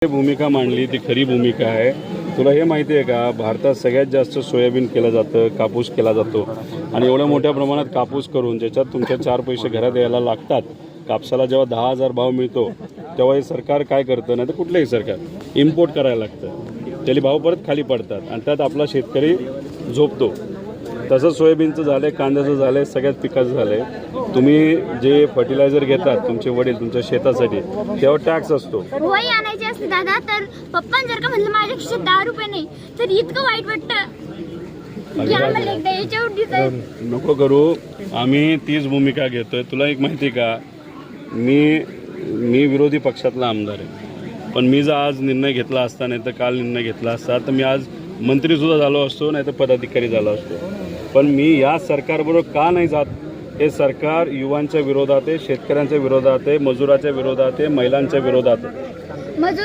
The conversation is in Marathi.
भूमिका मांडली ती खरी भूमिका आहे। तुला हे माहिती आहे का, भारतात सगळ्यात जास्त सोयाबीन केलं जातं, कापूस केला जातो आणि एवढ्या मोठ्या प्रमाणात कापूस करून ज्याच्यात तुमच्या 4 पैसे घरात यायला लागतात, कापसाला जेव्हा 10,000 भाव मिळतो तेव्हा हे सरकार काय करतं, नाही तर कुठलंही सरकार इम्पोर्ट करायला लागतं, त्याला भाव परत खाली पडतात आणि त्यात आपला शेतकरी झोपतो। तसं सोयाबीनचं झालं, कांद्याचं झालं, सगळ्याच पिकाचं झालं। तुम्ही जे फर्टिलायझर घेतात तुमचे वडील तुमच्या शेतासाठी तेव्हा टॅक्स असतो। वही आणायची असते दादा, तर पप्पा जर का म्हणलं माझ्या खिशात 10 रुपये नाही तर इतकं वाईट वाटतं की आम्हाला एकदा याच्यावर डिसाईड नको करू, आम्ही तीच भूमिका घेतोय। तुला एक माहिती का, मी विरोधी पक्षातला आमदार आहे, पण मी जर आज निर्णय घेतला असता, नाही तर काल निर्णय घेतला असता, तर मी आज मंत्रीसुद्धा झालो असतो, नाही तर पदाधिकारी झालो असतो। पण मी या सरकारबरोबर का नाही जात, हे सरकार युवांच्या विरोधात आहे, शेतकऱ्यांच्या विरोधात आहे, मजुराच्या विरोधात आहे, महिलांच्या विरोधात आहे।